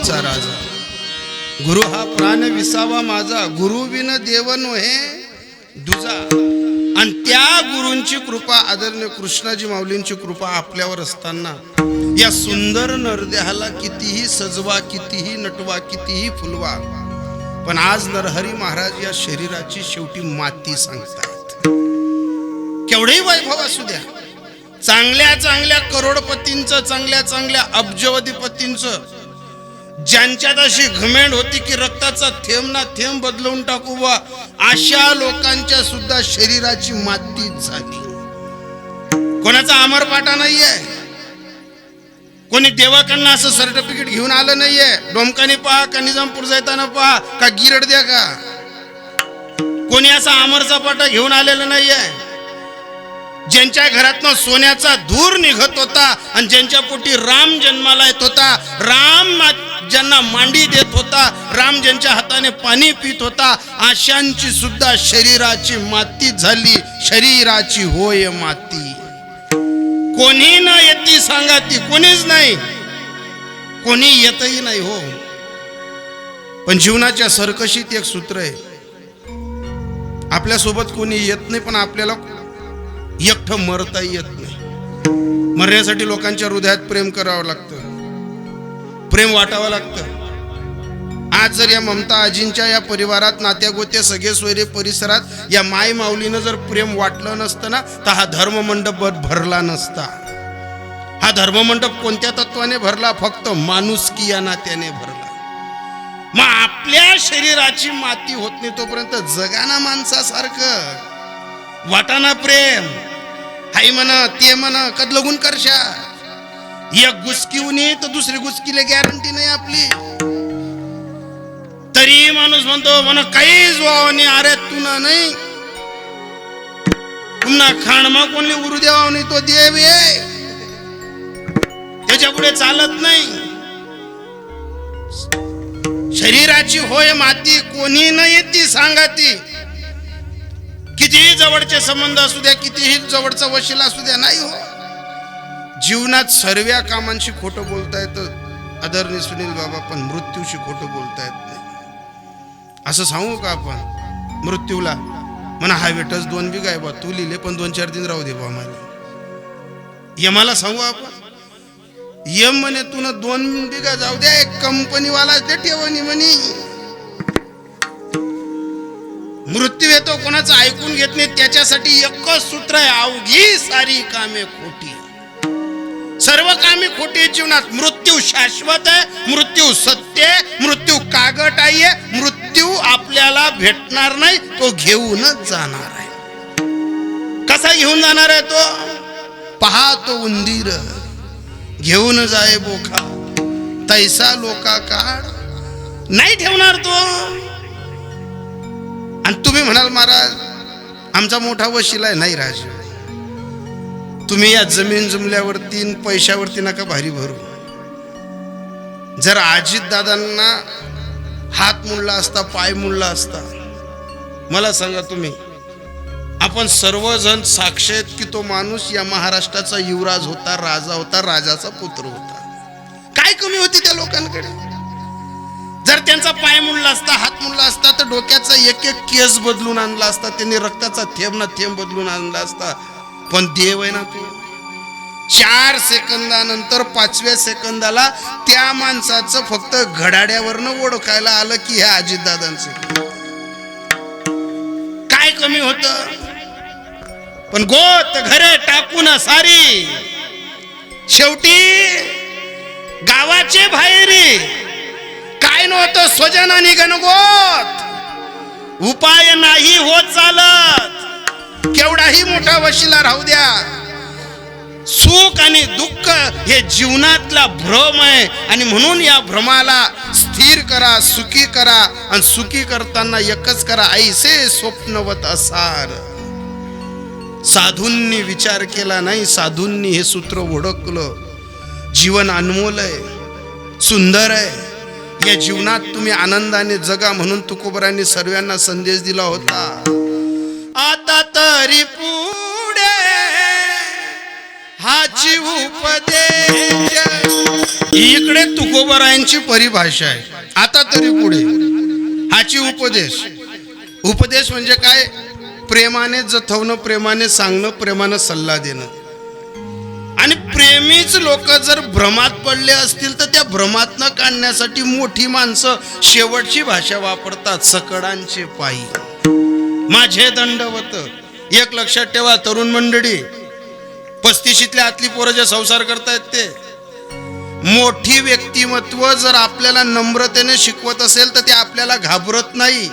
गुरुचा राजा, गुरु हा प्राण विसावा माझा, गुरु बिन देव नोहे दुजा. आणि त्या गुरूंची कृपा, आदरणीय कृष्णाजी माऊलींची कृपा आपल्यावर असताना या सुंदर नरदेहाला कितीही सजवा, कितीही नटवा, कितीही फुलवा, पण आज नरहरी महाराज या शरीराची शेवटी माती सांगतायत. केवढेही वैभव असू द्या, चांगल्या चांगल्या करोडपतींचं, चांगल्या चांगल्या अब्जवधीपतींचं, ज्यांच्यात अशी घमेंड होती की रक्ताचा थेंब ना थेंब बदलवून टाकू बा, अशा लोकांच्या सुद्धा शरीराची मातीच झाली. कोणाचा अमरपाटा नाहीये, कोणी देवाकडनं असं सर्टिफिकेट घेऊन आलं नाहीये. डोमकानी पहा का निजामपूर जाताना पहा का गिरड द्या का, कोणी असा अमरचा पाटा घेऊन आलेला नाहीये. ज्यांच्या घरातनं सोन्याचा धूर निघत होता आणि ज्यांच्या पोटी राम जन्माला येत होता, राम ज्यांना मांडी देत होता, राम ज्यांच्या हाताने पाणी पित होता, अशांची सुद्धा शरीराची माती झाली. शरीराची होय माती. कोणी न येती सांगा ती, कोणीच नाही, कोणी येतही नाही हो. पण जीवनाच्या सरकशीत एक सूत्र आहे, आपल्यासोबत कोणी येत नाही पण आपल्याला एकटं मरता येत नाही. मरण्यासाठी लोकांच्या हृदयात प्रेम करावं लागतं, प्रेम वाटावं लागतं. आज जर या ममता आजींच्या या परिवारात, नात्यागोत्या, सगळे सोयरे परिसरात या माय माऊलीनं जर प्रेम वाटलं नसतं ना, तर हा धर्ममंडप भरला नसता. हा धर्ममंडप कोणत्या तत्वाने भरला? फक्त माणुसकी या नात्याने भरला. मग आपल्या शरीराची माती होत नाही तोपर्यंत जगाना माणसासारखं, वाटाना प्रेम. हाय म्हणा ते म्हणा, कद लगून करशा. एक गुसकीहून तर दुसरी गुसकीला गॅरंटी नाही आपली. तरी माणूस म्हणतो म्हणा काहीच व्हावं नाही, अरे तुना नाही पुन्हा खाणमा कोणली उरू द्यावा नाही, तो देव आहे, त्याच्या पुढे चालत नाही. शरीराची होय माती, कोणी न येती सांगा ती. कितीही जवळचे संबंध असू द्या, कितीही जवळचा वशिला असू द्या, नाही हो. जीवनात सर्व कामांशी खोटं बोलता येतं आदरणीय सुनील बाबा, पण मृत्यूशी खोटं बोलता येत नाही. असं सांगू का आपण मृत्यूला, म्हणा हा वेटच 2 बिघा आहे बा, तू लिहिले पण 2-4 दिन राहू दे बा मला. यमाला सांगू आपण, यम म्हणे तू न 2 बिघा जाऊ द्या, एक कंपनीवाला ते ठेवणी म्हणे. मृत्यू येतो, कोणाचं ऐकून घेत नाही. त्याच्यासाठी एकच सूत्र आहे, अवघी सारी कामे खोटी. सर्व कामे खोटी जीवनात. मृत्यू शाश्वत आहे, मृत्यू सत्य आहे, मृत्यू कागट आहे, मृत्यू आपल्याला भेटणार नाही, तो घेऊनच जाणार आहे. कसा घेऊन जाणार आहे तो? पहा तो उंदीर घेऊन जाय बोखा, तैसा लोका काढ नाही ठेवणार तो. आणि तुम्ही म्हणाल महाराज आमचा मोठा वशिला आहे. नाही राज, तुम्ही या जमीन जमल्यावरती पैशावरती नका भारी भरू. जर अजित दादांना हात मुडला असता, पाय मुडला असता, मला सांगा तुम्ही, आपण सर्वजण साक्ष आहेत की तो माणूस या महाराष्ट्राचा युवराज होता, राजा होता, राजाचा पुत्र होता. काय कमी होती त्या लोकांकडे? जर त्यांचा पाय मुडला असता, हात मुडला असता, तर डोक्याचा एक एक केस बदलून आणला असता, त्यांनी रक्ताचा थेंब ना थेंब बदलून आणला असता. पण देव आहे ना तो, 4 सेकंदानंतर 5व्या सेकंदाला त्या माणसाचं फक्त घडाड्यावरनं ओळखायला आलं की हे अजितदादांचं. काय कमी होत? पण गोत घरे टाकून सारी, शेवटी गावाचे बाहेरी काय नव्हतं स्वजना निघन गोत. उपाय नाही होत चालत, केवढाही मोठा वशिला राहू द्या. सुख आणि दुःख हे जीवनातला भ्रम आहे, आणि म्हणून या भ्रमाला स्थिर करा, सुखी करा. आणि सुखी करताना एकच करा, ऐसे स्वप्नवत असार. साधूंनी विचार केला नाही, साधूंनी हे सूत्र ओळखलं. जीवन अनमोल आहे, सुंदर आहे. या जीवनात तुम्ही आनंदाने जगा म्हणून तुकोबरांनी सर्वांना संदेश दिला होता. आता तरी पुढे हा हाची उपदेश. इकडे तुकोबरायांची परिभाषा आहे. आता तरी पुढे हाची उपदेश. उपदेश म्हणजे काय? प्रेमाने जथवणं, प्रेमाने सांगणं, प्रेमाने सल्ला देणं. आणि प्रेमीच लोक जर भ्रमात पडले असतील तर त्या भ्रमातनं काढण्यासाठी मोठी माणसं शेवटची भाषा वापरतात. सकडांचे पायी माझे दंडवत. एक लक्षात ठेवा तरुण मंडळी, 35शीतल्या आतली पोरं जे संसार करतायत ते, मोठी व्यक्तिमत्व जर आपल्याला नम्रतेने शिकवत असेल तर ते आपल्याला घाबरत नाही.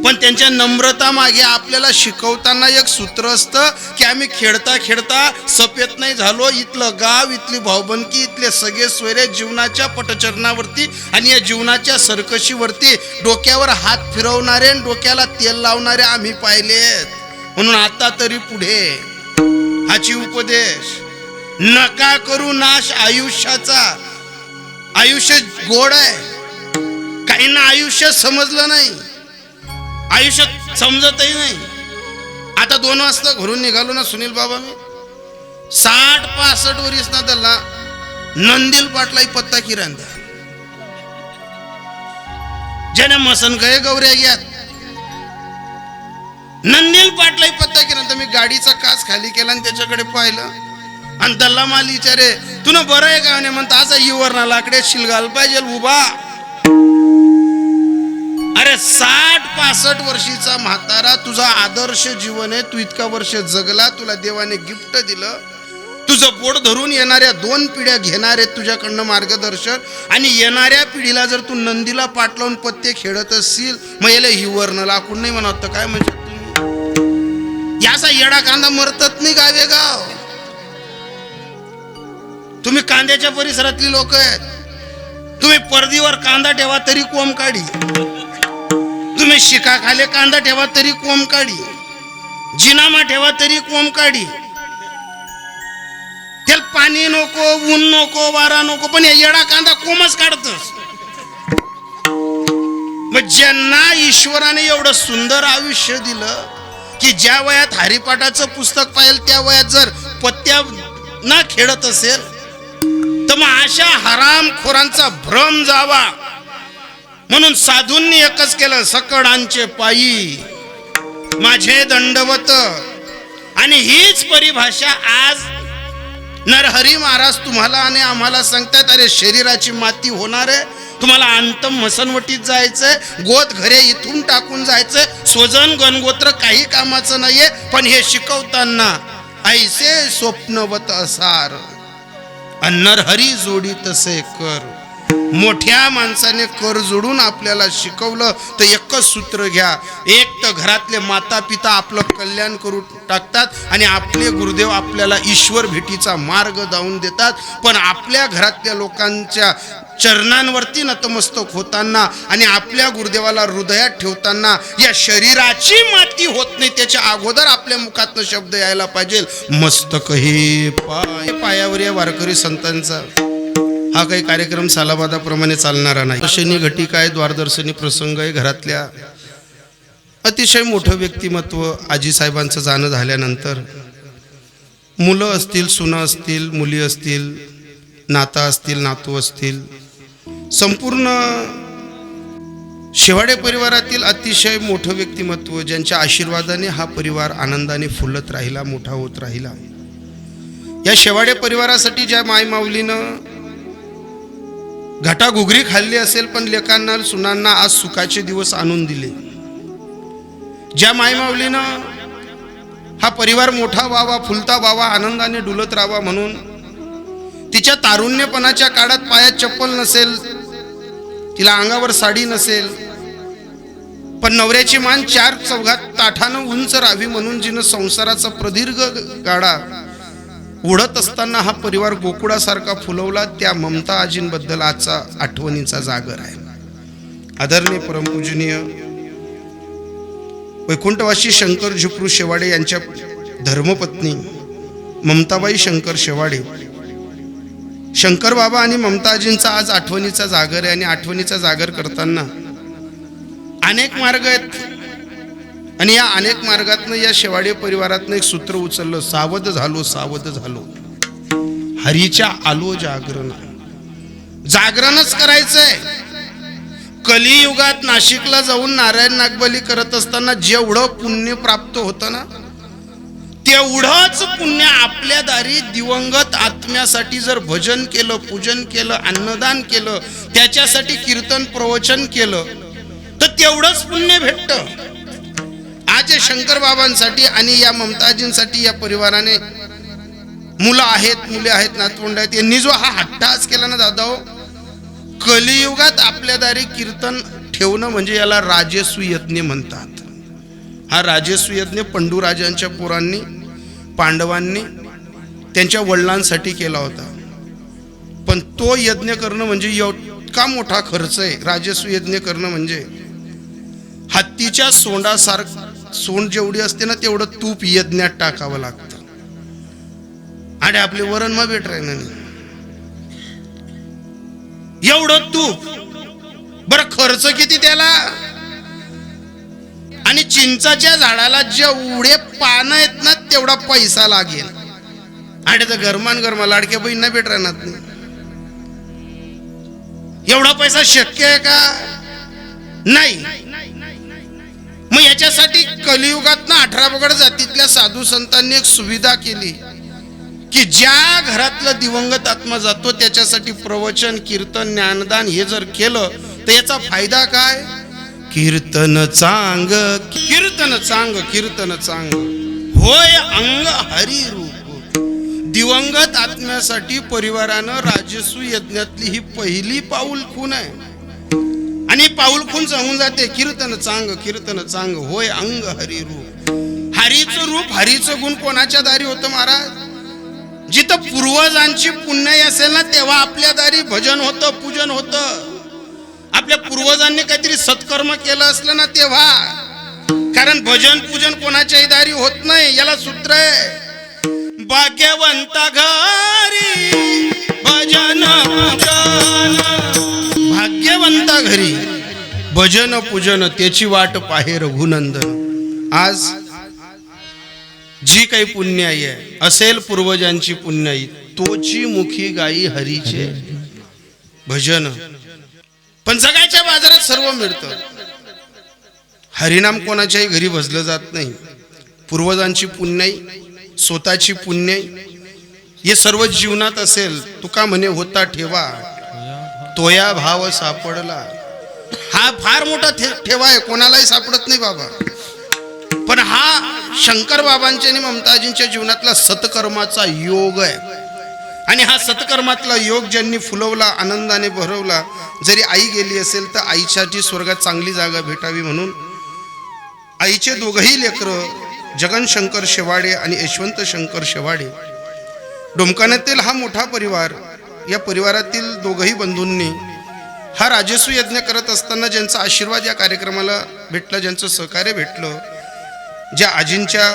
पण त्यांच्या नम्रता मागे आपल्याला शिकवताना एक सूत्र असतं की आम्ही खेळता खेळता सफेद नाही झालो. इथलं गाव, इथली भाऊबंदकी, इथले सगळे सोयरे जीवनाच्या पटचरणावरती आणि या जीवनाच्या सरकशीवरती डोक्यावर हात फिरवणारे, डोक्याला तेल लावणारे आम्ही पाहिलेत. म्हणून आता तरी पुढे हाची उपदेश. नका करू नाश आयुष्याचा. आयुष्य गोड आहे. काहींना आयुष्य समजलं नाही, आयुष्य समजतही नाही. आता 2 वाजता घरून निघालो ना सुनील बाबा, मी 60-65 वरीस ना त्याला नंदील पाटलाई पत्ता किरांदा ज्याने मसन गए गौऱ्या घ्यात. नंदील पाटलाई पत्ता किरांदा. मी गाडीचा काच खाली केला आणि त्याच्याकडे पाहिलं आणि दल्ला माल विचारे तुला बरं आहे का? म्हणे म्हणता असा युवर ना लाकडे शिलगाल पाहिजे उभा. अरे 60-65 वर्षीचा म्हातारा, तुझा आदर्श जीवन आहे. तू इतका वर्ष जगला, तुला देवाने गिफ्ट दिलं. तुझं पोट धरून येणाऱ्या 2 पिढ्या घेणार आहेत तुझ्याकडनं मार्गदर्शन. आणि येणाऱ्या पिढीला जर तू नंदीला पाठ लावून पत्ते खेळत असशील, मग याला हिवरनं लाकूड नाही म्हणत काय म्हणजे तुम्ही? याचा येडा कांदा मरतच नाही गावे गाव. तुम्ही कांद्याच्या परिसरातली लोक आहेत. तुम्ही परदीवर कांदा ठेवा तरी कोंब काढी. तुम्ही शिका खाले कांदा ठेवा तरी कोंब काढी. जिनामा ठेवा तरी कोंब काढी. त्याला पाणी नको, ऊन नको, वारा नको, पण या येडा कांदा कोंबच काढतोस. मग ज्यांना ईश्वराने एवढं सुंदर आयुष्य दिलं की ज्या वयात हरिपाठाचं पुस्तक पाहिलं त्या वयात जर पत्त्या ना खेळत असेल तर मग अशा हरामखोरांचा भ्रम जावा म्हणून साधूंनी एकच केलं, सकडांचे पायी माझे दंडवत. आणि हीच परिभाषा आज नरहरी महाराज तुम्हाला आणि आम्हाला सांगतात. अरे शरीराची माती होणार आहे, तुम्हाला अंतम मसनवटीत जायचंय, गोत घरे इथून टाकून जायचंय, स्वजन गणगोत्र काही कामाचं नाहीये. पण हे शिकवताना ऐसे स्वप्नवत असार नरहरी जोडी तसे कर. मोठ्या माणसाने कर जोडून आपल्याला शिकवलं तर एकच सूत्र घ्या. एक तर घरातले माता पिता आपलं कल्याण करून टाकतात आणि आपले गुरुदेव आपल्याला ईश्वर भेटीचा मार्ग दावून देतात. पण आपल्या घरातल्या लोकांच्या चरणांवरती नतमस्तक होताना आणि आपल्या गुरुदेवाला हृदयात ठेवताना या शरीराची माती होत नाही त्याच्या अगोदर आपल्या मुखातनं शब्द यायला पाहिजे, मस्तक हे पाय. पायावर या वारकरी संतांचा हा काही कार्यक्रम सालाबादाप्रमाणे चालणारा नाही. दर्शनी घटिका आहे, द्वारदर्शनी प्रसंग आहे. घरातल्या अतिशय मोठं व्यक्तिमत्व आजीसाहेबांचं जाणं झाल्यानंतर मुलं असतील, सुना असतील, मुली असतील, नाता असतील, नातू असतील, संपूर्ण शेवाडे परिवारातील अतिशय मोठं व्यक्तिमत्व ज्यांच्या आशीर्वादाने हा परिवार आनंदाने फुलत राहिला, मोठा होत राहिला. या शेवाडे परिवारासाठी ज्या मायमाऊलीनं घटाघुगरी खाल्ली असेल पण लेकांना सुनांना आज सुखाचे दिवस आणून दिले, ज्या मायमाऊलीनं हा परिवार मोठा व्हावा, फुलता व्हावा, आनंदाने डुलत राहावा म्हणून तिच्या तारुण्यपणाच्या काळात पायात चप्पल नसेल, तिला अंगावर साडी नसेल, पण नवऱ्याची मान 4 चौघात ताठानं उंच राहावी म्हणून जिनं संसाराचा प्रदीर्घ गाडा उडत असताना हा परिवार गोकुळासारखा फुलवला, त्या ममता आजींबद्दल आजचा आठवणीचा जागर आहे. आदरणीय परमपूजनीय वैकुंठवासी शंकर झुपरू शेवाडे यांच्या धर्मपत्नी ममताबाई शंकर शेवाडे, शंकर बाबा आणि ममताजींचा आज आठवणीचा जागर आहे. आणि आठवणीचा जागर करताना अनेक मार्ग आहेत. आणि या अनेक मार्गातनं या शेवाडे परिवारातनं एक सूत्र उचललं, सावध झालो सावध झालो, हरीच्या आलो जागरण. जागरणच करायचंय. कलियुगात नाशिकला जाऊन नारायण नागबली करत असताना जेवढं पुण्य प्राप्त होतं ना, तेवढंच पुण्य आपल्या दारी दिवंगत आत्म्यासाठी जर भजन केलं, पूजन केलं, अन्नदान केलं, त्याच्यासाठी कीर्तन प्रवचन केलं तर तेवढंच पुण्य भेटतं. आज शंकर बाबांसाठी आणि या ममताजींसाठी या परिवाराने मुलं आहेत, मुले आहेत, नातवंड आहेत, यांनी जो हा हट्टाच केला ना दादा, कलियुगात आपल्या दारी कीर्तन ठेवणं म्हणजे याला राजस्व यज्ञ म्हणतात. हा राजस्व यज्ञ पंडूराजांच्या पोरांनी, पांडवांनी त्यांच्या वडिलांसाठी केला होता. पण तो यज्ञ करणं म्हणजे इतका मोठा खर्च आहे. राजस्व यज्ञ करणं म्हणजे हत्तीच्या सोंडासारखं, सोंड जेवढी असते ना तेवढं तूप यज्ञात टाकावं लागतं. आणि आपले वरण मग भेट राही ना एवढं तूप. बरं खर्च किती त्याला? आणि चिंचाच्या झाडाला जेवढे पानं आहेत ना तेवढा पैसा लागेल. आणि तर गरमान गरमा लाडक्या बहिणींना भेट राहणार नाही. एवढा पैसा शक्य आहे का? नाही. मग याच्यासाठी कलियुगात ना 18 पगड जातीतल्या साधू संतांनी एक सुविधा केली की ज्या घरातलं दिवंगत आत्मा जातो त्याच्यासाठी प्रवचन, कीर्तन, ज्ञानदान हे जर केलं तर याचा फायदा काय? कीर्तन चांग, कीर्तन चांग, कीर्तन चांग, होय अंग हरी रूप. दिवंगत आत्म्यासाठी परिवारानं राजस्व यज्ञातली ही पहिली पाऊल खून आहे. आणि पाऊल खून सांगून जाते कीर्तन चांग, कीर्तन चांग, होय अंग हरी रूप. हरीचं रूप, हरीचं गुण कोणाच्या दारी होतं महाराज? जिथं पूर्वजांची पुण्य असेल ना तेव्हा आपल्या दारी भजन होतं, पूजन होतं. आपल्या पूर्वजांनी काहीतरी सत्कर्म केलं असलं ना तेव्हा. कारण भजन पूजन कोणाच्याही दारी होत नाही. याला सूत्र आहे, भाग्यवंता घरी भजन पूजन. भाग्यवंता घरी भजन पूजन त्याची वाट पाहे रघुनंदन. आज जी काही पुण्याई आहे असेल पूर्वजांची पुण्याई, तोची मुखी गाई हरीचे भजन. पण जगाच्या बाजारात सर्व मिळतं. हरिनाम कोणाच्याही घरी भजलं जात नाही. पूर्वजांची पुण्याई, स्वतःची पुण्याई, हे सर्व जीवनात असेल. तुका म्हणे होता ठेवा, तोया भाव सापडला. हा फार मोठा ठेवा आहे, कोणालाही सापडत नाही बाबा. पण हा शंकर बाबांच्या आणि ममताजींच्या जीवनातला सत्कर्माचा योग आहे. आणि हा सत्कर्मातला योग ज्यांनी फुलवला, आनंदाने भरवला. जरी आई गेली असेल तर आईसाठी स्वर्गात चांगली जागा भेटावी म्हणून आईचे दोघंही लेकरं जगन शंकर शेवाडे आणि यशवंत शंकर शेवाडे, डोमकाण्यातील हा मोठा परिवार, या परिवारातील दोघंही बंधूंनी हा राजस्व यज्ञ करत असताना ज्यांचा आशीर्वाद या कार्यक्रमाला भेटला, ज्यांचं सहकार्य भेटलं, ज्या आजींच्या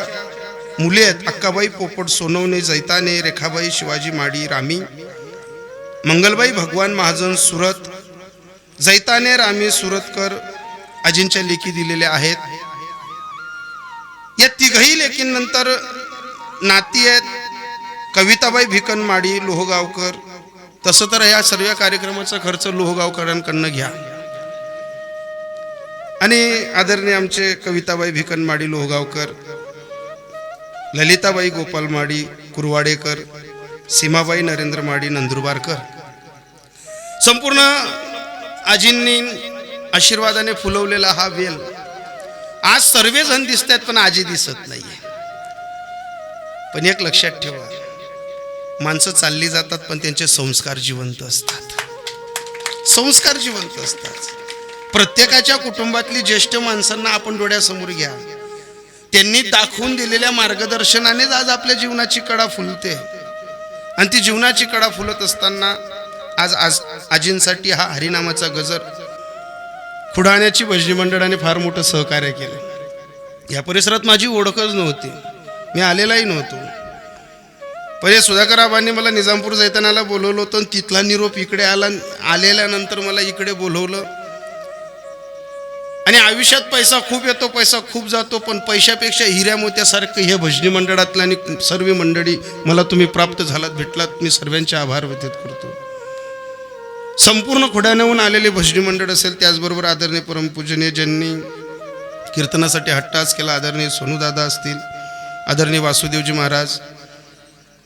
मुले आहेत अक्काबाई पोपट सोनवणे जैताने, रेखाबाई शिवाजी माडी रामी, मंगलबाई भगवान महाजन सुरत, जैताने रामी सुरतकर आजींच्या लेखी दिलेल्या आहेत. या तिघही लेखींनंतर नाती आहेत कविताबाई भिकन माडी लोहगावकर. तसं तर या सर्व कार्यक्रमाचा खर्च लोहगावकरांकडनं घ्या. आणि आदरणीय आमचे कविताबाई भिकन माडी लोहगावकर, ललिताबाई गोपाल माडी कुरवाडेकर, सीमाबाई नरेंद्र माडी नंदुरबारकर, संपूर्ण आजींनी आशीर्वादाने फुलवलेला हा वेल आज सर्वजण दिसत आहेत पण आजी दिसत नाहीये. पण एक लक्षात ठेवा, माणसं चालली जातात पण त्यांचे संस्कार जिवंत असतात. संस्कार जिवंत असतात. प्रत्येकाच्या कुटुंबातली ज्येष्ठ माणसांना आपण डोळ्यासमोर घ्या. त्यांनी दाखवून दिलेल्या मार्गदर्शनानेच आज आपल्या जीवनाची कडा फुलते. आणि ती जीवनाची कडा फुलत असताना आज आजींसाठी हा हरिनामाचा गजर खुडाण्याची भजनी मंडळाने फार मोठं सहकार्य केलं. या परिसरात माझी ओळखच नव्हती, मी आलेलाही नव्हतो. पहिले सुधाकर आबांनी मला निजामपूर जैतानाला बोलवलं होतं आणि तिथला निरोप इकडे आला. आलेल्यानंतर मला इकडे बोलवलं. आणि आयुष्यात पैसा खूप येतो, पैसा खूप जातो, पण पैशापेक्षा हिऱ्या मोत्यासारखं हे भजनी मंडळातलं आणि सर्व मंडळी मला तुम्ही प्राप्त झालात, भेटलात, मी सर्वांचे आभार व्यतीत करतो. संपूर्ण खोड्यानेहून आलेले भजनी मंडळ असेल, त्याचबरोबर आदरणीय परमपूजनीय ज्यांनी कीर्तनासाठी हट्टाच केला, आदरणीय सोनूदादा असतील, आदरणीय वासुदेवजी महाराज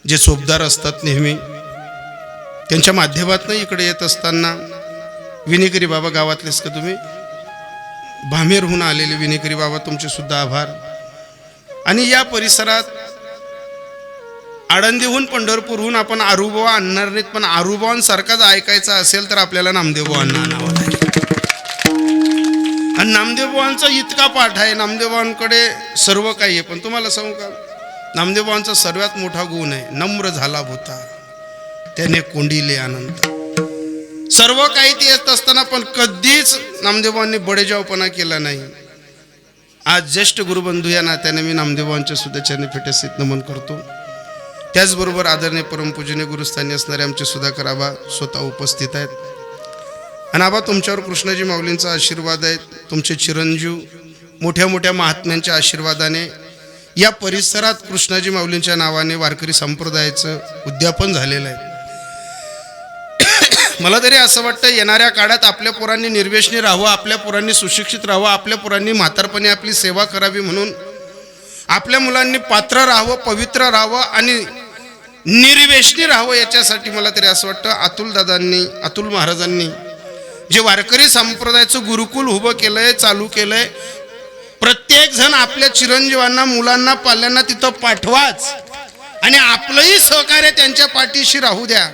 जे सोबदार असतात नेहमी, त्यांच्या माध्यमातून इकडे येत असताना विनेकरी बाबा, गावातलेच का तुम्ही? भामेरहून आलेले विनेकरी बाबा, तुमचे सुद्धा आभार. आणि या परिसरात आळंदीहून पंढरपूरहून आपण आरूबावा आणणार नाहीत, पण आरूबावांसारखाच ऐकायचा असेल तर आपल्याला नामदेवबावांना आणावं लागेल. आणि नामदेवबावांचा इतका पाठ आहे, नामदेवबावांकडे सर्व काही आहे. पण तुम्हाला सांगू का, नामदेवबावांचा सर्वात मोठा गुण आहे, नम्र झाला होता त्याने कोंडिले आनंद. सर्व काही ते येत असताना पण कधीच नामदेवबावांनी बडेजावपणा केला नाही. आज ज्येष्ठ गुरुबंधू या नात्याने मी नामदेवबावांच्या सुद्धा चरणफेटेसीत नमन करतो. त्याचबरोबर आदरणीय परमपूजनीय गुरुस्थानी असणारे आमचे सुधाकर आबा स्वतः उपस्थित आहेत. आणि आबा, तुमच्यावर कृष्णाजी माऊलींचा आशीर्वाद आहे, तुमचे चिरंजीव मोठ्या मोठ्या महात्म्यांच्या आशीर्वादाने या परिसरात कृष्णाजी माऊलींच्या नावाने वारकरी संप्रदायाचं उद्यापन झालेलं आहे. मला तरी असं वाटतं, येणाऱ्या काळात आपल्या पोरांनी निर्व्यसनी राहावं, आपल्या पोरांनी सुशिक्षित राहावं, आपल्या पोरांनी म्हातारपणी आपली सेवा करावी, म्हणून आपल्या मुलांनी पात्र राहावं, पवित्र राहावं आणि निर्व्यसनी राहावं. याच्यासाठी मला तरी असं वाटतं अतुल महाराजांनी जे वारकरी संप्रदायाचं गुरुकुल उभं केलंय, चालू केलंय, प्रत्येक जण आपल्या चिरंजीवांना, मुलांना, पाल्यांना तिथं पाठवाच आणि आपलंही सहकार्य त्यांच्या पाठीशी राहू द्या.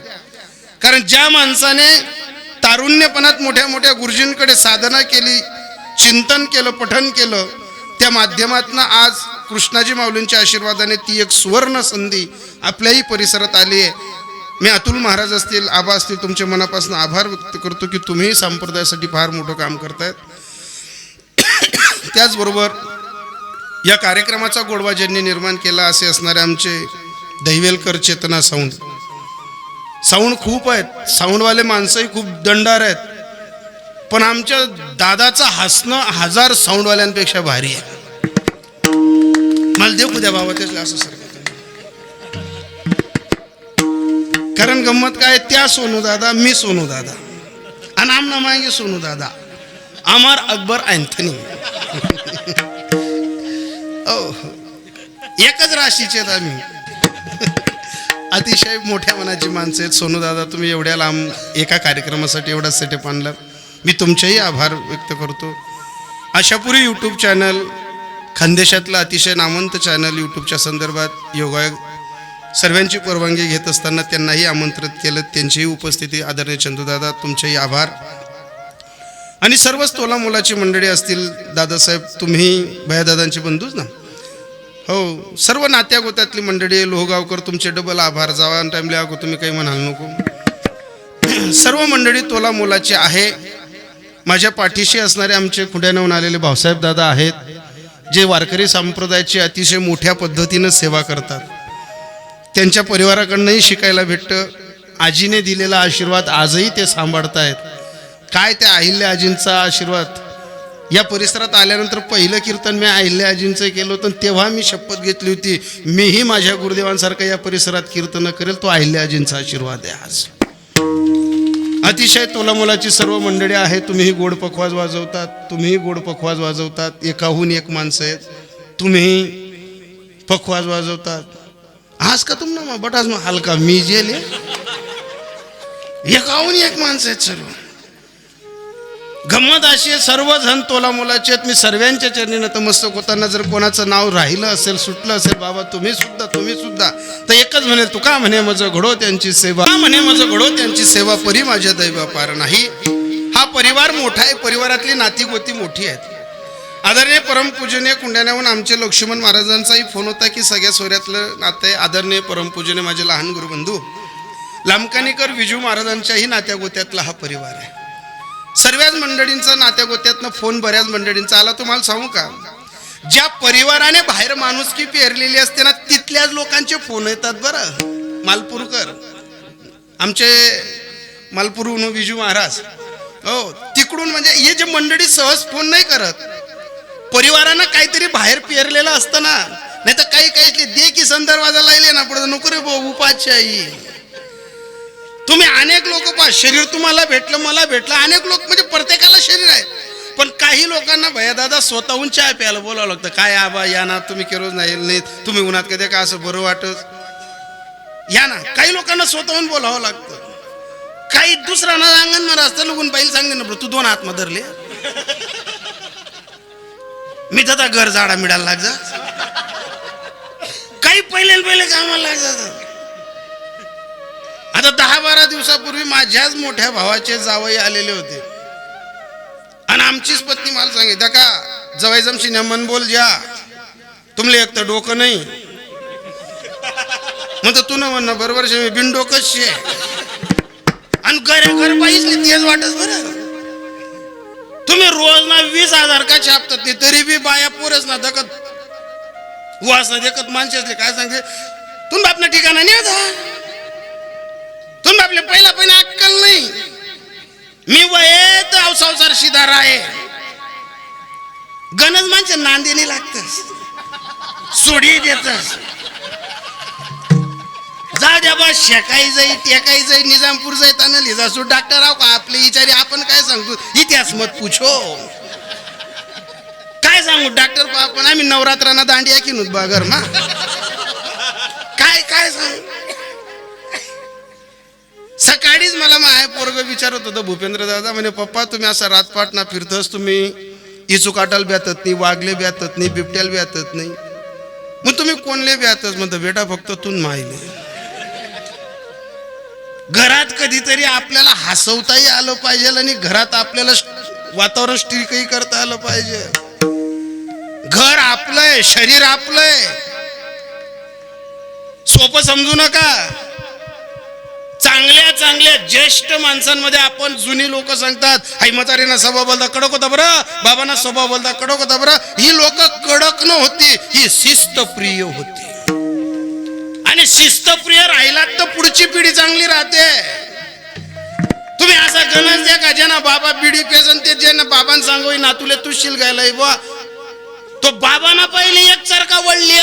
कारण ज्या माणसाने तारुण्यपणात मोठ्या मोठ्या गुरुजींकडे साधना केली, चिंतन केलं, पठन केलं, त्या माध्यमातून आज कृष्णाजी माऊलींच्या आशीर्वादाने ती एक सुवर्ण संधी आपल्याही परिसरात आली आहे. मी अतुल महाराज असतील, आबा असतील, तुमच्या मनापासून आभार व्यक्त करतो की तुम्ही संप्रदायासाठी फार मोठं काम करतायत. त्याचबरोबर या कार्यक्रमाचा गोडवा ज्यांनी निर्माण केला असे असणारे आमचे दहिवेलकर चेतना साऊंड खूप आहेत, साऊंडवाले माणसंही खूप दंडार आहेत, पण आमच्या दादाचं हसणं 1000 साऊंडवाल्यांपेक्षा भारी आहे. मला देऊ द्या बाबा त्याला असं सारखं. कारण गंमत काय, त्या सोनू दादा, मी सोनू दादा, आणि आम ना मागे सोनू दादा, अमर अकबर अँथनी. एकच राशीचे आहेत आम्ही. अतिशय मोठ्या मनाची माणसं आहेत. सोनू दादा, तुम्ही एवढ्या लांब एका कार्यक्रमासाठी एवढा सेटअप आणला, मी तुमचेही आभार व्यक्त करतो. आशापुरी यूट्यूब चॅनल, खानदेशातलं अतिशय नामवंत चॅनल, यूट्यूबच्या संदर्भात योगायोग सर्वांची परवानगी घेत असताना त्यांनाही आमंत्रित केलं, त्यांचीही उपस्थिती. आदरणीय चंदूदादा, तुमचेही आभार. आणि सर्वच तोला मुलाची मंडळी असतील, दादासाहेब तुम्ही भयादादांचे बंधूच ना, हो, सर्व नात्या गोत्यातली मंडळी, लोहगावकर तुमचे डबल आभार. जावा टाइमला अगो तुम्ही काही म्हणाल नको. सर्व मंडळी तोला मुलाची आहे. माझ्या पाठीशी असणारे आमचे खुड्यानहून आलेले भाऊसाहेब दादा आहेत, जे वारकरी संप्रदायाची अतिशय मोठ्या पद्धतीनं सेवा करतात. त्यांच्या परिवाराकडनंही शिकायला भेटतं. आजीने दिलेला आशीर्वाद आजही ते सांभाळतायत. काय त्या अहिल्या आजींचा आशीर्वाद. या परिसरात आल्यानंतर पहिलं कीर्तन मी अहिल्या आजींचं केलं होतं, तेव्हा मी शपथ घेतली होती, मीही माझ्या गुरुदेवांसारखं या परिसरात कीर्तन करेल. तो अहिल्या आजींचा आशीर्वाद आहे आज. अतिशय तोलामोलाची सर्व मंडळी आहे. तुम्हीही गोड पखवाज वाजवतात, तुम्हीही गोड पखवाज वाजवतात. एकाहून एक माणसं आहेत, तुम्हीही पखवाज वाजवतात. आज का तुम ना बट आज हलका मी जेले एकाहून एक माणसं आहेत सर्व. गंमत अशी आहे, सर्वजण तोला मोलाचे आहेत. मी सर्वांच्या चरणी नतमस्तक होताना जर कोणाचं नाव राहिलं असेल, सुटलं असेल, बाबा तुम्ही सुद्धा तर एकच म्हणेल, तू का म्हणे माझं घडो त्यांची सेवा, का म्हणे माझं घडो त्यांची सेवा, परी माझ्या दैवा पार नाही. हा परिवार मोठा आहे, परिवारातली नाती गोती मोठी आहेत. आदरणीय परमपूजनीय कुंड्याण्याहून आमचे लक्ष्मण महाराजांचाही फोन होता की सगळ्या सोऱ्यातलं नातं आहे. आदरणीय परमपूजनीय माझे लहान गुरुबंधू लामकानीकर विजू महाराजांच्याही नात्या गोत्यातला हा परिवार आहे. सर्वच मंडळींचा नात्या गोत्यातनं फोन बऱ्याच मंडळींचा आला. तुम्हाला सांगू का, ज्या परिवाराने बाहेर माणुसकी पेरलेली असते ना, तिथल्याच लोकांचे फोन येतात बरं. मालपूरकर, आमचे मालपूरहून विजू महाराज, हो, तिकडून तिकडून म्हणजे हे जे मंडळी सहज फोन नाही करत, परिवारानं काहीतरी बाहेर पेरलेलं असतं ना, नाही तर काही काही दे की संदर्भाला लायले ना पुढे नको रे भाऊ उपाध्यायी. तुम्ही अनेक लोक पहा, शरीर तुम्हाला भेटलं मला भेटलं, अनेक लोक म्हणजे प्रत्येकाला शरीर आहे, पण काही लोकांना भैया दादा स्वतःहून चहा प्यायला बोलावं लागतं. काय आबा या ना, तुम्ही केरोज नाही, तुम्ही उन्हात कधी का असं बरं वाटत या ना. काही लोकांना स्वतःहून बोलावं लागतं. काही दुसरा ना अंगण मला असतं लगून बाईल सांगते ना तू 2 हात धरले मी दादा घर झाडा मिळायला लाग जा. काही पहिले कामाला लाग जात. आता 10-12 दिवसापूर्वी माझ्याच मोठ्या भावाचे जावई आलेले होते आणि आमचीच पत्नी मला सांगितलं का जवाई जमशी मन बोल जा तुमले एक तर डोकं नाही मग तू न म्हणणं बरोबर मी बिन डोकंच शे आणि घर पाहिजे तेच वाटत. बरं तुम्ही रोज ना 20,000 का छापतात नाही तरी बी बाया पोरच ना दकत वास ना देखत माणसे असले काय सांगते तुम्ही आपल्या ठिकाणा नाही होता, तुम्ही आपल्या पहिला अक्कल नाही. मी वय तर संसार शिदार आहे, गणज माणसे नांदेणी लागतस सोडी देतस जा द्या बा शेकाई जाई टेकाई जाई निजामपूर जाई ताना लिजासू डॉक्टर आहो का आपले विचारी आपण काय सांगतो इतिहास मत पूछो काय सांगू डॉक्टर पा आपण आम्ही नवरात्रांना दांडिया की नुत बा घरमा काय सांगू. सकाळीच मला माय पोरग विचारत होतं भूपेंद्र दादा म्हणे पप्पा तुम्ही असा रातपाट ना फिरतस तुम्ही इचू काटाल ब्यातत नाही वाघले ब्यातत नाही बिबट्याला ब्यातत नाही मग तुम्ही कोणले ब्यातच म्हणतो बेटा फक्त तू माहिले. घरात कधीतरी आपल्याला हसवताही आलं पाहिजे आणि घरात आपल्याला वातावरण स्टिकही करता आलं पाहिजे. घर आपलंय शरीर आपलंय सोपं समजू नका. चांगल्या ज्येष्ठ माणसांमध्ये आपण जुनी लोक सांगतात आई म्हातारीना स्वभाव बोलता कडक होता बरं बाबांना स्वभाव बोलता कडक होता बरं. ही लोक कडक न होती ही शिस्तप्रिय होती आणि शिस्तप्रिय राहिलात तर पुढची पिढी चांगली राहते. तुम्ही असा गणच द्या का ज्यांना बाबा बिडी पेजन ते जे बाबांना सांगू नातुले तू शिल गायला बा तो बाबांना पहिले एक चरका वळली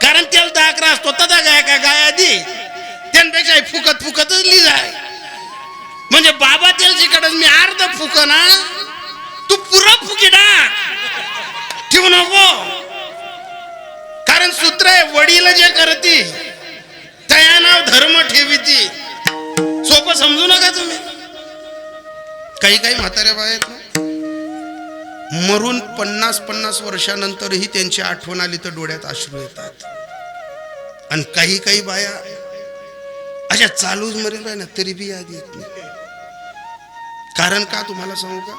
कारण त्याला दाखरा असतो तदा गाय का गाय आधी त्यांपेक्षा फुकतच लिहाय म्हणजे बाबा त्याच्याकडे मी अर्ध फुक ना तू पुरा फुकी टाक ठेवू नको. कारण सूत्र आहे वडील जे करती त्या नाव धर्म ठेवीती. सोपं समजू नका तुम्ही. काही म्हाताऱ्या बाया आहेत ना मरून 50 वर्षानंतरही त्यांची आठवण आली तर डोळ्यात अश्रू येतात. आणि काही बाया अशा चालूच मरेल आहे ना तरी बी याद येत नाही. कारण का तुम्हाला सांगू का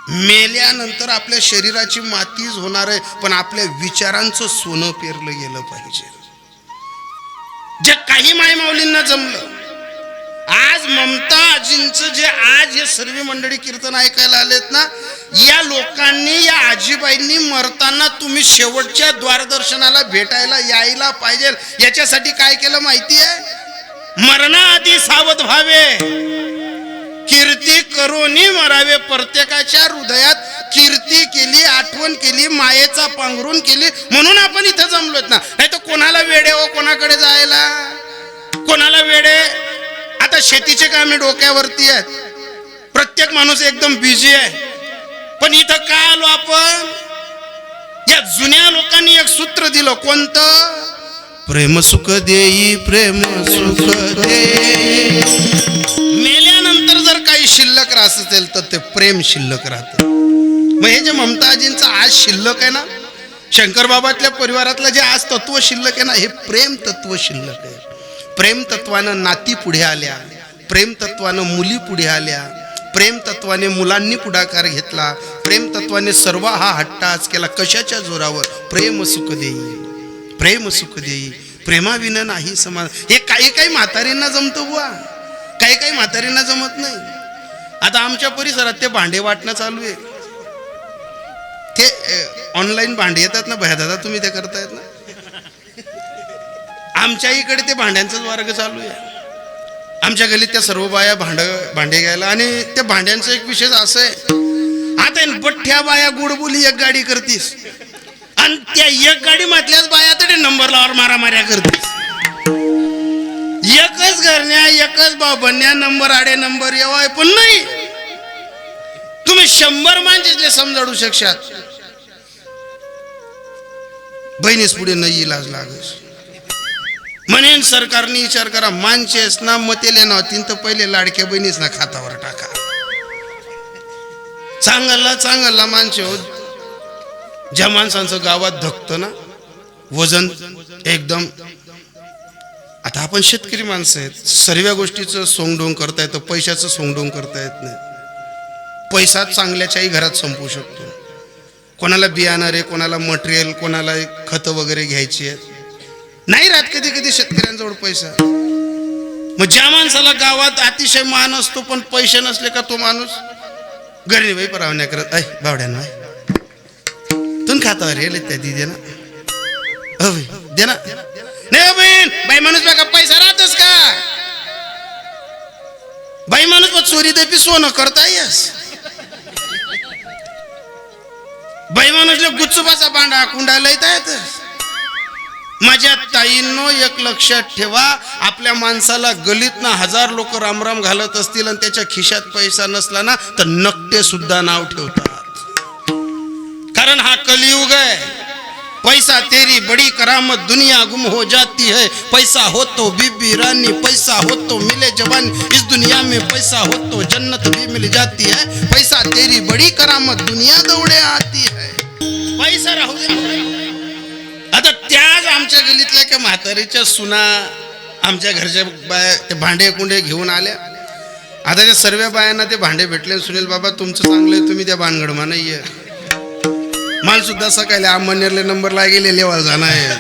मेल्यानंतर आपल्या शरीराची मातीच होणार आहे पण आपल्या विचारांचं सोनं पेरलं गेलं पाहिजे. जे काही मायमाऊलींना जमलं आज ममता आजींचं जे आज हे सर्व मंडळी कीर्तन ऐकायला आलेत ना या लोकांनी या आजीबाईंनी मरताना तुम्ही शेवटच्या द्वारदर्शनाला भेटायला यायला पाहिजे. याच्यासाठी काय केलं माहिती आहे मरणाआधी सावध व्हावे कीर्ती करूनी मरावे. प्रत्येकाच्या हृदयात कीर्ती केली आठवण केली मायेचा पांघरून केली म्हणून आपण इथं जमलोत ना. नाही तर कोणाला वेडे हो कोणाकडे जायला कोणाला वेडे. आता शेतीचे कामे डोक्यावरती आहेत प्रत्येक माणूस एकदम बिझी आहे पण इथं काय आलो आपण या जुन्या लोकांनी एक सूत्र दिलं कोणतं प्रेम सुख देई प्रेम सुख देई. मेल्यानंतर जर काही शिल्लक राहत असेल तर ते प्रेम शिल्लक राहतं. मग हे जे ममताजींचं आज शिल्लक आहे ना शंकर बाबातल्या परिवारातलं जे आज तत्व शिल्लक आहे ना हे प्रेम तत्व शिल्लक आहे. प्रेम तत्वानं नाती पुढे आल्या प्रेम तत्वानं मुली पुढे आल्या प्रेम तत्वाने मुलांनी पुढाकार घेतला प्रेम तत्वाने सर्व हा हट्टाच केला. कशाच्या जोरावर प्रेम सुख देई प्रेम सुख देई. प्रेमाविना नाही समाज. हे काही म्हातारींना जमतं बुवा काही म्हातारींना जमत नाही. आता आमच्या परिसरात ते भांडे वाटणं चालू आहे. ते ऑनलाईन भांडे येतात ना भया दादा तुम्ही ते करतायत ना आमच्या इकडे ते भांड्यांचाच वर्ग चालू आहे. आमच्या गलीत त्या सर्व बाया भांडे घ्यायला, आणि त्या भांड्यांचं एक विशेष असं आहे, आता बठ्ठ्या बाया गुडबुली एक गाडी करतीस आणि त्या एक गाडी मधल्याच बाया तरी नंबर लावर मारामाऱ्या करतीस. एकच घरण्या एकच बाबन्या नंबर आडे नंबर येवाय पण नाही. तुम्ही 100 माणसाचे समजाडू शकशात, बहिणीस पुढे नाही इलाज लागस. म्हणेन सरकारने विचार करा, माणसेस ना मतेले ना तीन तर पहिले लाडक्या बहिणीस ना खातावर टाका. चांगला माणसे हो. ज्या माणसांचं गावात धकतं ना वजन एकदम. आता आपण शेतकरी माणसं आहेत, सर्व गोष्टीचं सोंगडोंग करता येतं, पैशाचं सोंगडोंग करता येत नाही. पैसा चांगल्याच्याही घरात संपू शकतो. कोणाला बियाणं रे, कोणाला मटेरियल, कोणाला खतं वगैरे घ्यायची आहेत, नाही राहत कधी कधी शेतकऱ्यांजवळ पैसा. मग ज्या माणसाला गावात अतिशय मान असतो पण पैसे नसले का तो माणूस घरी बाई परावण्या करत, ऐ बावड्यानं तुम खातावर येले त्या दिदे ना दे ना. नाही बहीण, बाई माणूस बघा पैसा राहतोस का? बाई माणूस मग चोरी देपी सोनं करता येस. बाई माणूसला गुच्चुपाचा बांडा कुंडाला येता येत. माझ्या ताईंनो एक लक्षात ठेवा, आपल्या माणसाला गलीत ना 1000 लोक रामराम घालत असतील आणि त्याच्या खिशात पैसा नसला ना तर नकटे सुद्धा नाव ठेवतात. कारण हा कलियुग आहे. पैसा तेरी बड़ी करामत, दुनिया गुम हो जाती है. पैसा हो तो बीबी रानी, पैसा हो तो मिले जवान, इस दुनिया में पैसा हो तो जन्नत भी मिल जाती है. पैसा तेरी बड़ी करामत, दुनिया दौड़े आती है. पैसा राहू दे. आता त्याच आमच्या गलीतल्या त्या म्हातारीच्या सुना आमच्या घरच्या बाया ते भांडे कुंडे घेऊन आल्या. आता त्या सर्व बायांना ते भांडे भेटले. सुनील बाबा तुमचं चांगलं आहे, तुम्ही त्या भानगडमा नाहीये. माल सुद्धा सकाळी आंबनेरले नंबरला गेले लेवाल जाणार आहे.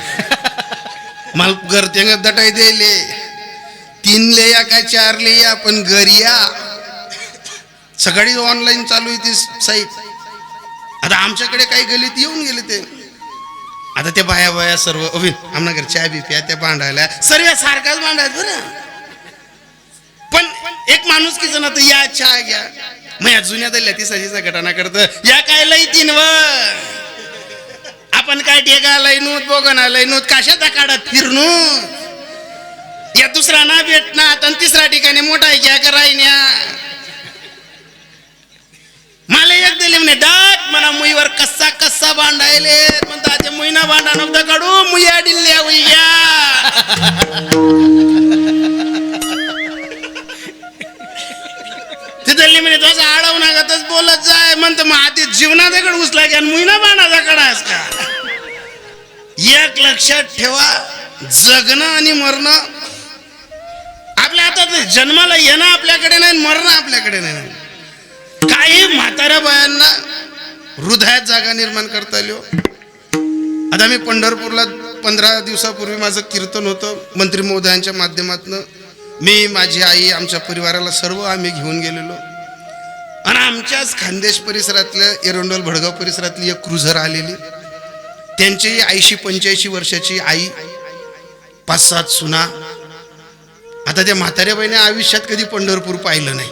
माल घर तेंग दटाई द्यायले 3 ले या काय 4 ले या, पण घरी या. सकाळी ऑनलाईन चालू आहे ती साईट. आता आमच्याकडे काही गलीत येऊन गेले ते. आता त्या बाया सर्व आमना घर चहा बी प्या, त्या भांडायला सर्व सारखाच भांडायचं बरं. पण एक माणूस की जण या चहा घ्या. मग या जुन्या दल्या ती सजीचा घटना करत या काय लई 3 आपण काय टेगा लईनूत बोगना लईनूत कशाचा काढत फिरणू. या दुसरा ना भेटना आणि तिसऱ्या ठिकाणी मोठा घ्या करायन्या. मला एक दिली म्हणे दाट म्हणा मुईवर कसा कसा बांधायले म्हणता ते मुईना बांधा नव्हता काढू मुया डिल्ल्या उया. ते दिल्ली म्हणे तसं आडव नागातच बोलत जाय म्हणतं मग आधी जीवना दगड उचला घ्या मुईना बांधाचा कडास का. एक लक्षात ठेवा, जगणं आणि मरणं आपल्या हातात. जन्माला येणं आपल्याकडे नाही, मरणं आपल्याकडे नाही. काही म्हाताऱ्या बायांना हृदयात जागा निर्माण करता आली. आता मी पंढरपूरला 15 दिवसापूर्वी माझं कीर्तन होतं. मंत्री महोदयांच्या माध्यमातून मी, माझी आई, आमच्या परिवाराला सर्व आम्ही घेऊन गेलेलो. आणि आमच्याच खानदेश परिसरातल्या एरंडोल भडगाव परिसरातली एक क्रुझर आलेली. त्यांची 80-85 वर्षाची आई, 5-7 सुना. आता त्या म्हाताऱ्या बाईने आयुष्यात कधी पंढरपूर पाहिलं नाही,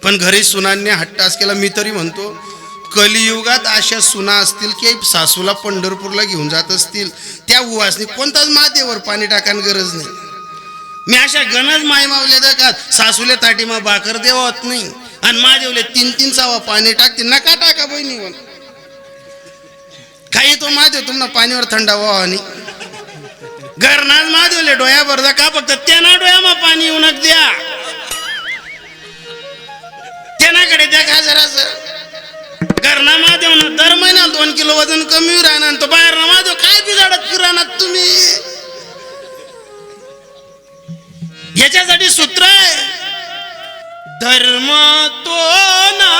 पण घरी सुनांनी हट्टास केला. मी तरी म्हणतो कलियुगात अशा सुना असतील की सासूला पंढरपूरला घेऊन जात असतील, त्या उवासनी कोणताच मातेवर पाणी टाकायला गरज नाही. मी अशा गणच माय मावल्या का सासूले ताटीमा भाकर देवत नाही आणि माझेवले 3-3 चावा पाणी टाकते. नका टाका बहिणी, काही तो महादेव तुम्हाला पाणीवर थंडा व्हावा आणि घरनाच महादेवले डोया भरदा का फक्त त्यांना डोयामा पाणी येऊन द्या, त्यांनाकडे द्या का जरासं. घरना महादेव ना दर महिन्याला 2 किलो वजन कमी राहणार, तो बाहेर ना महादेव काय बिघाडत फिरणार तुम्ही. याच्यासाठी सूत्र आहे, धर्म तो ना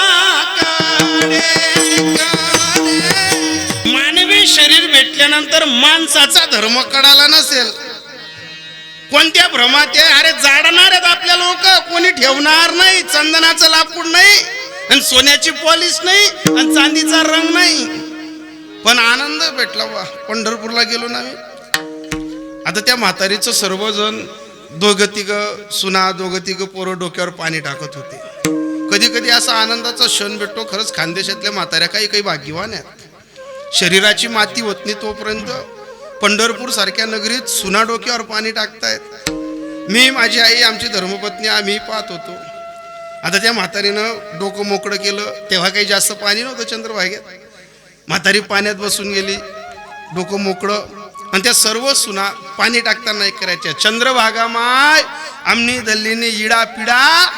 मानवी शरीर भेटल्यानंतर माणसाचा धर्म कळाला नसेल. कोणत्या भ्रमात आहे. अरे जाडणार आहेत आपल्या लोक, कोणी ठेवणार नाही. चंदनाचं लाकूड नाही आणि सोन्याची पॉलिश नाही आणि चांदीचा रंग नाही, पण आनंद भेटला. वा पंढरपूरला गेलो ना मी. आता त्या म्हातारीचं सर्वजण दोघं तिघं सुना, दोघं तिघं पोरं डोक्यावर पाणी टाकत होते. कधी कधी असा आनंदाचा क्षण भेटतो. खरंच खानदेशातल्या म्हाताऱ्या काही काही भाग्यवान आहेत. शरीराची माती होत नाही तोपर्यंत पंढरपूर सारख्या नगरीत सुना डोक्यावर पाणी टाकतायत. मी, माझी आई, आमची धर्मपत्नी आम्ही पाहत होतो. आता त्या म्हातारीनं डोकं मोकळं केलं. तेव्हा काही जास्त पाणी नव्हतं चंद्रभागेत. म्हातारी पाण्यात बसून गेली, डोकं मोकळं. आणि त्या सर्व सुना पाणी टाकताना नाही करायच्या, चंद्रभागा माय आमनी दल्लीने इडा पिडा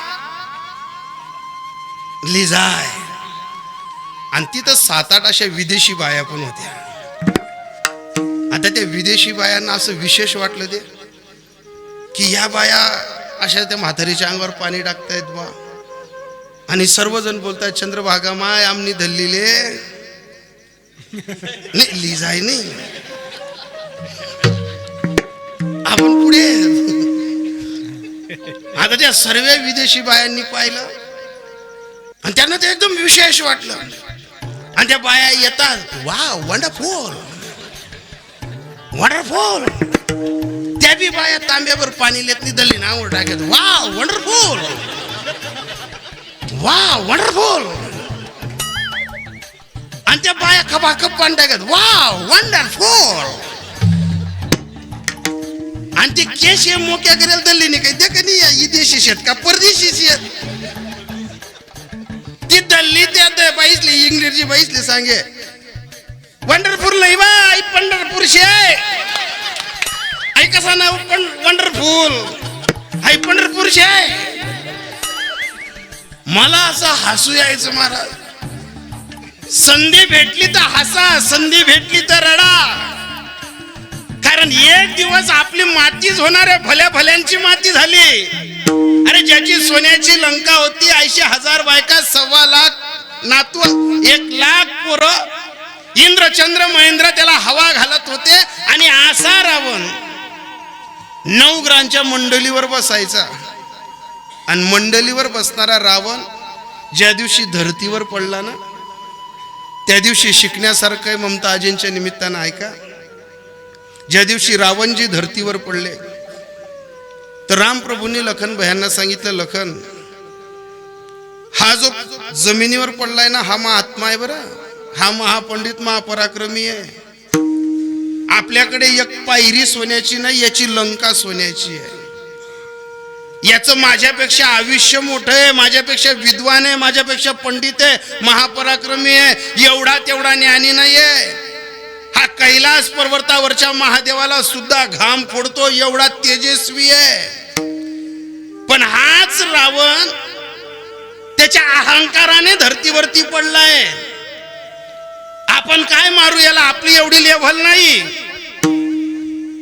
लिजाय. आणि तिथं 7-8 अशा विदेशी बाया पण होत्या. आता त्या विदेशी बायांना असं विशेष वाटलं ते की या बाया अशा त्या म्हातारीच्या अंगावर पाणी टाकतायत बा. आणि सर्वजण बोलतायत चंद्रभागा माय आमनी दल्लीले नाही लिजाय नाही. आपण पुढे आता त्या सर्व विदेशी बायांनी पाहिलं आणि त्यांना ते एकदम विशेष वाटलं. आणि त्या बाया येतात, वा वंडरफुल वंडरफुल. त्या बी बाया तांब्यावर पाणी लेत नाही, दल्ली नावर टाकत, वा वंडरफुल वा वंडरफुल. आणि त्या बाया खपाखप पाणी टाकत, वा वंडरफुल. आणि ते केश मोक्या करेल दल्ली नाही काही ते का नाही विदेशी शेत का परदेशी शेत. ती दल्ली त्या बाईसली इंग्रजी बाईसली सांगे वंडरफुल नाही बाई पंढरपूर शे. आई कसा नाव पण वंडरफुल आई पंढरपूर शे. मला असं हसू यायचं महाराज. संधी भेटली तर हसा, संधी भेटली तर रडा. कारण एक दिवस आपली मातीच होणार आहे. भल्या भल्यांची माती झाली. अरे ज्याची सोन्याची लंका होती, 80,000 बायका, 1.25 लाख नातू, 1 लाख पोरं, इंद्र चंद्र महेंद्र त्याला हवा घालत होते. आणि असा रावण 9 ग्रांच्या मंडलीवर बसायचा. आणि मंडलीवर बसणारा रावण ज्या दिवशी धरतीवर पडला ना, त्या दिवशी शिकण्यासारखं आहे. ममता आजींच्या निमित्तानं ऐका. ज्या दिवशी रावणजी धरतीवर पडले तर रामप्रभूंनी लखन भयांना सांगितलं, लखन हा जो जमिनीवर पडलाय ना हा महात्मा आहे बरं. हा महापंडित महापराक्रमी आहे. आपल्याकडे एक पायरी सोन्याची नाही, याची लंका सोन्याची आहे. याचं माझ्यापेक्षा आयुष्य मोठं आहे, माझ्यापेक्षा विद्वान आहे, माझ्यापेक्षा पंडित आहे, महापराक्रमी आहे. एवढा तेवढा ज्ञानी नाहीये. हा कैलास पर्वतावरच्या महादेवाला सुद्धा घाम फोडतो, एवढा तेजस्वी आहे. पण हाच रावण त्याच्या अहंकाराने धरतीवरती पडलाय. आपण काय मारू याला, आपली एवढी लेव्हल नाही.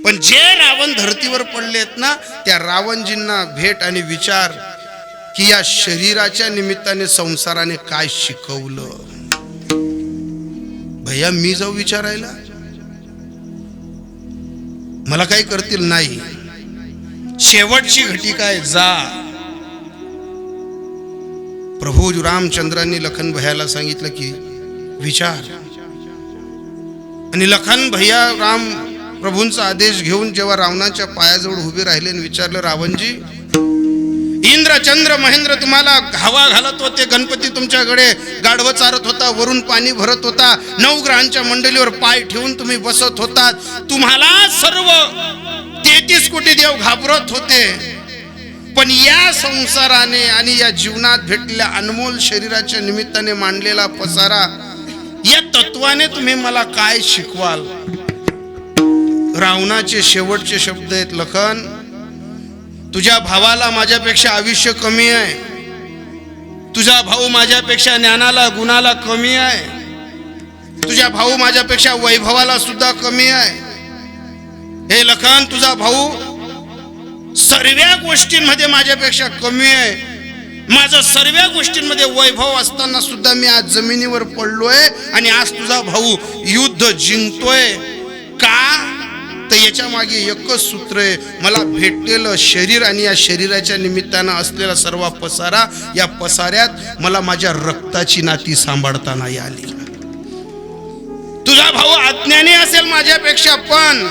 पण जे रावण धरतीवर पडलेत ना, त्या रावणजींना भेट आणि विचार की या शरीराच्या निमित्ताने संसाराने काय शिकवलं. भैया मी जाऊ विचारायला, मला काही करतील नाही. शेवटची घटी काय, जा. प्रभू रामचंद्रांनी लखन भैयाला सांगितलं की विचार. आणि लखन भैया राम प्रभूंचा आदेश घेऊन जेव्हा रावणाच्या पायाजवळ उभे राहिले आणि विचारलं, रावणजी इंद्र चंद्र महेंद्र तुम्हाला हवा घालत होते, गणपती तुमच्याकडे गाढवं चारत होता, वरून पाणी भरत होता, 9 ग्रहांच्या मंडलीवर पाय ठेवून तुम्ही बसत होतात, तुम्हाला सर्व 33 कोटी देव घाबरत होते. पण या संसाराने आणि या जीवनात भेटलेल्या अनमोल शरीराच्या निमित्ताने मांडलेला पसारा, या तत्वाने तुम्ही मला काय शिकवाल. रावणाचे शेवटचे शब्द आहेत, लखन तुझ्या भावाला माझ्यापेक्षा आयुष्य कमी आहे, तुझा भाऊ माझ्यापेक्षा ज्ञानाला गुणाला कमी आहे, तुझा भाऊ माझ्यापेक्षा वैभवाला सुद्धा कमी आहे. हे लखन तुझा भाऊ सर्व गोष्टींमध्ये माझ्यापेक्षा कमी आहे. माझं सर्व गोष्टींमध्ये वैभव असताना सुद्धा मी आज जमिनीवर पडलोय आणि आज तुझा भाऊ युद्ध जिंकतोय का. तर याच्या मागे एकच सूत्र आहे, मला भेटलेलं शरीर आणि या शरीराच्या निमित्तानं असलेला सर्व पसारा, या पसाऱ्यात मला माझ्या रक्ताची नाती सांभाळता नाही आली. तुझा भाऊ अज्ञानी असेल माझ्यापेक्षा, पण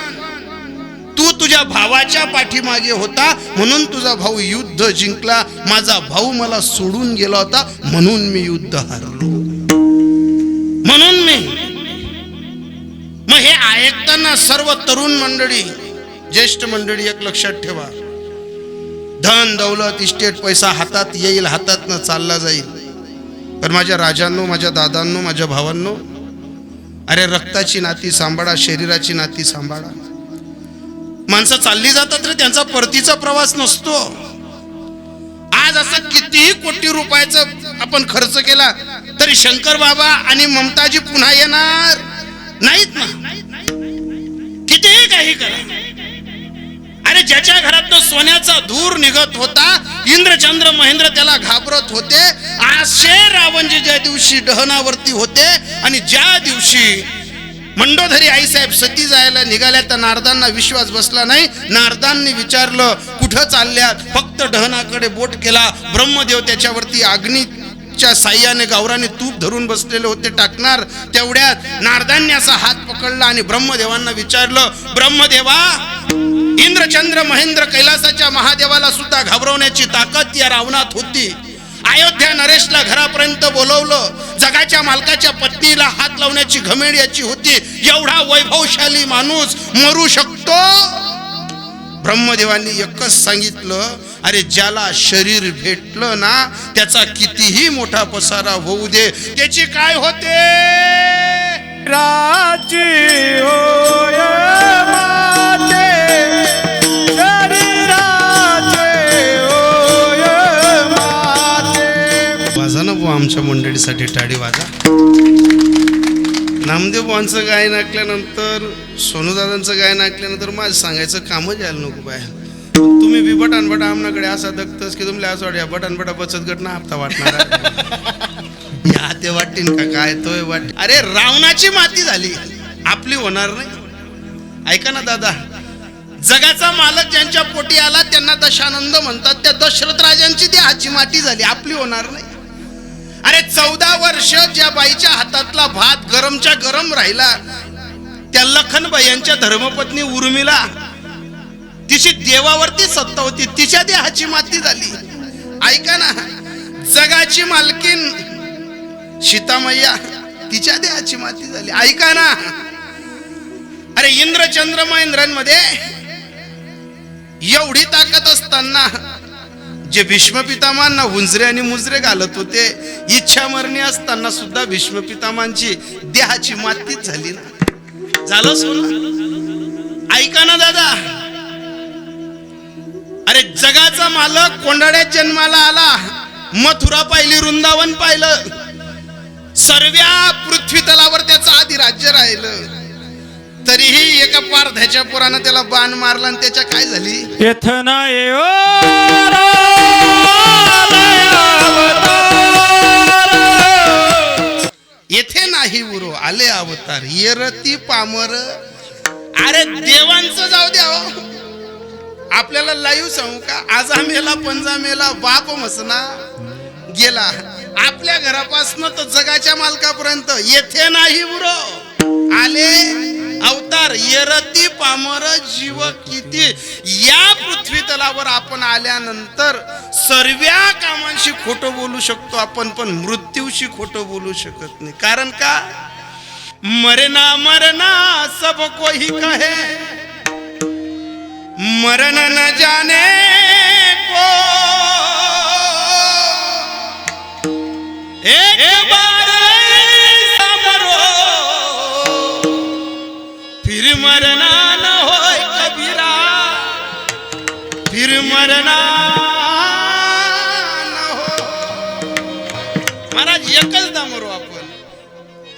तू तुझ्या भावाच्या पाठीमागे होता म्हणून तुझा भाऊ युद्ध जिंकला, माझा भाऊ मला सोडून गेला होता म्हणून मी युद्ध हारलो, म्हणून मी. मग हे ऐकताना सर्व तरुण मंडळी, ज्येष्ठ मंडळी एक लक्षात ठेवा, धन दौलत इस्टेट पैसा हातात येईल, हातातनं चालला जाईल, पण माझ्या राजांनो, माझ्या दादांनो, माझ्या भावांनो, अरे रक्ताची नाती सांभाळा, शरीराची नाती सांभाळा. माणसं चालली जातात रे, त्यांचा परतीचा प्रवास नसतो. आज असं कितीही कोटी रुपयाचं आपण खर्च केला तरी शंकर बाबा आणि ममताजी पुन्हा येणार नाहीत ना, कितीही काही करा. अरे ज्याच्या घरात सोन्याचा धूर निघत होता, इंद्रचंद्र महेंद्र त्याला घाबरत होते, असे रावणजी ज्या दिवशी दहनावरती होते आणि ज्या दिवशी मंडोदरी आईसाहेब सती जायला निघाल्या तर नारदांना विश्वास बसला नाही. नारदांनी विचारलं कुठं चालल्यात, फक्त दहनाकडे बोट केला. ब्रह्मदेव त्याच्यावरती अग्नीच्या साह्याने गावराने तूप धरून बसलेले होते टाकणार, तेवढ्यात नारदांनी असा हात पकडला आणि ब्रह्मदेवांना विचारलं, ब्रह्मदेवा, इंद्रचंद्र महेंद्र कैलासाच्या महादेवाला सुद्धा घाबरवण्याची ताकद या रावणात होती. अयोध्या नरेशला घरापर्यंत बोलवलं, जगाच्या मालकाच्या पत्नीला हात लावण्याची घमेड याची होती. एवढा वैभवशाली माणूस मरू शकतो? ब्रह्मदेवांनी एकच सांगितलं, अरे ज्याला शरीर भेटलं ना त्याचा कितीही मोठा पसारा होऊ दे, त्याची काय होते राजी होय माते, वाजा ना बुवा, आमच्या मंडळीसाठी टाळी वाजा. नामदेव बुवांचं गायन ऐकल्यानंतर, सोनूदादांचं गायन ऐकल्यानंतर माझं सांगायचं कामच यायला नको बाय. तुम्ही बी बटानबटा आमनाकडे असा दगतस की तुम्हाला असं वाटतं बटानबटा बचत गट ना हप्ता वाटणार या ते वाटतील का काय तोय वाट. अरे रावणाची माती झाली, आपली होणार नाही. ऐका ना दादा, जगाचा मालक ज्यांच्या पोटी आला त्यांना दशानंद म्हणतात. त्या दशरथ राजांची देहाची माती झाली, आपली होणार नाही. अरे 14 वर्ष ज्या बाईच्या हातातला भात गरमच्या गरम राहिला, त्या लखनबाई यांच्या धर्मपत्नी उर्मिला, तिची देवावरती सत्ता होती, तिच्या देहाची माती झाली. ऐका ना, जगाची मालकीन सीतामैया, तिच्या देहाची माती झाली. ऐका ना, अरे इंद्रचंद्र महेंद्रांमध्ये एवढी ताकद असताना जे भीष्म पितामहांना हुंजरे आणि मुजरे घालत होते, इच्छा मरणी असताना सुद्धा भीष्म पितामहांची देहाची मातीच झाली ना. झालं सोना. ऐका ना दादा, अरे जगाचा मालक कोंडाड्यात जन्माला आला, मथुरा पाहिली, वृंदावन पाहिलं, सर्व्या पृथ्वी तलावर त्याचं आधी राज्य राहिलं, तरीही एका पारध्याच्या पोरानं त्याला बाण मारला आणि त्याच्या काय झाली. येथे नाही उरो आले अवतार, येरती पामर. अरे देवांचं जाऊ द्या हो, आपल्याला लाईव्ह सांगू का, आजा मेला पंजा मेला, बाप मसना गेला, आपल्या घरापासून तर जगाच्या मालकापर्यंत येथे नाही उरो आले अवतार, येरती पामर जीव किती. या पृथ्वी तलावर आपण आल्यानंतर सर्व्या कामांशी खोटं बोलू शकतो आपण, पण मृत्यूशी खोटं बोलू शकत नाही. कारण का, मरना मरना सब कोई कहे, मरण न जाने को, एक बार ऐसा मरो फिर मरना न होय कबीरा, फिर मरना न हो. महाराज एकचदा मरू आपण.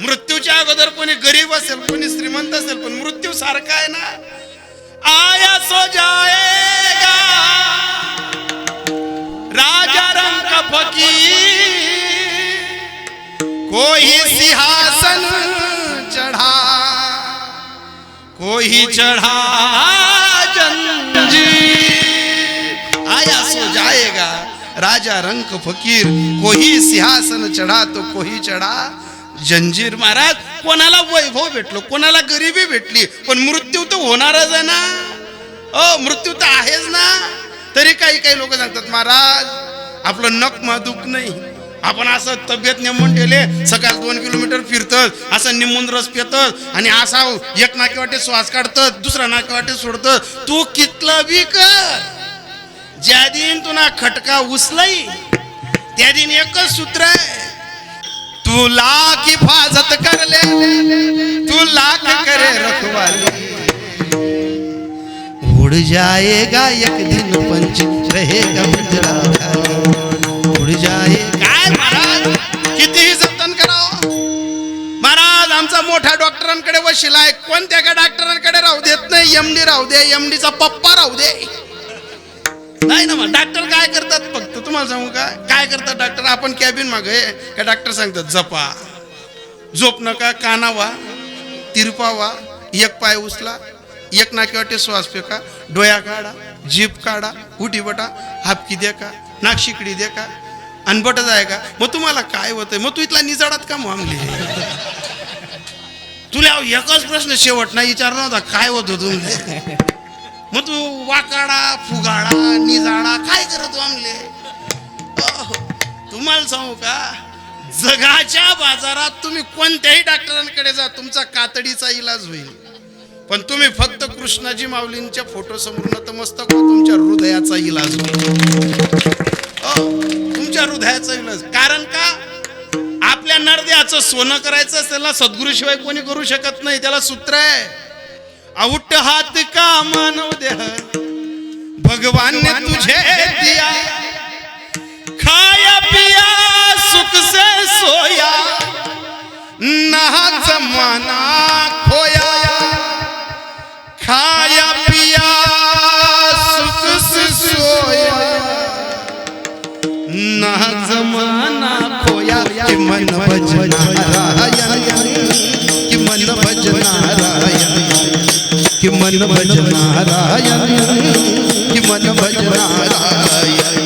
मृत्यूच्या अगोदर कोणी गरीब असेल, कोणी श्रीमंत असेल, पण मृत्यू सारखा आहे ना. आया सो जाएगा राजा रंग का फकीर, कोई सिंहासन चढ़ा, कोई चढ़ा जंजीर. आया सो जाएगा राजा रंग फकीर, कोई सिंहासन चढ़ा तो कोई चढ़ा जंजीर. महाराज, कोणाला वैभव भेटलो, कोणाला गरिबी भेटली, पण मृत्यू तर होणारच आहे ना. मृत्यू तर आहेच ना. तरी काही काही लोक सांगतात महाराज आपलं नख दुख नाही, आपण असं तब्येत नेमून ठेवले, सकाळ 2 किलोमीटर फिरतत, असं निमून रस पितत आणि असा एक नाकेवाटे श्वास काढतत, दुसरा नाकेवाटे सोडतत. तू कितलं बी कर, ज्या दिन तुला खटका उचलाई त्या दिन एकच सूत्र आहे, तू लाख हिफाजत कर ले, तू लाख करे रखवाली, उड़ जाएगा एक दिन पंच रहेगा पिंजरा खाली, उड़ जाए. काय महाराज कितीही जतन करावं, महाराज आमचा मोठ्या डॉक्टरांकडे वशिला आहे, कोणत्या का डॉक्टरांकडे राहू देत नाही. एमडी राहू दे, एमडीचा पप्पा राहू दे, नाही ना. मग डॉक्टर काय करतात फक्त तुम्हाला सांगू काय करतात डॉक्टर, आपण कॅबिन मागे का डॉक्टर सांगतात जपा, झोप नका, कानावा, तिरपावा, एक पाय उचला, एक नाकेवाटे श्वास फेका, डोया काढा, जीभ काढा, उठी बटा, हापकी दे का, नाक शिकडी दे का, अनबट जाय का. मग तुम्हाला काय होतंय, मग तू इथला निजाडात का मामले, तुला एकच प्रश्न शेवट नाही विचारला होता काय होतं तुमचे, मग तू वाकाडा फुगाडा निजाडा काय करतो आमले. तुम्हाला सांगू का, जगाच्या बाजारात तुम्ही कोणत्याही डॉक्टरांकडे जा, तुमचा कातडीचा इलाज होईल, पण तुम्ही फक्त कृष्णाजी माऊलींच्या फोटो समोर नतमस्तक हो, तुमच्या हृदयाचा इलाज होईल. तुमच्या हृदयाचा इलाज. कारण का, आपल्या नरद्याचं सोनं करायचं असेल ना, सद्गुरूशिवाय कोणी करू शकत नाही. त्याला सूत्र आहे, आउट हात का मानव देह भगवान ने तुझे दिया, खाया पिया सुख से सोया, ना जमाना खोया, खाया पिया सुख से सोया, ना जमाना खोया, कि मन भजना नारायण, कि मन भजना नारायण, कि मन भजना नारायण, कि मन भजना नारायण.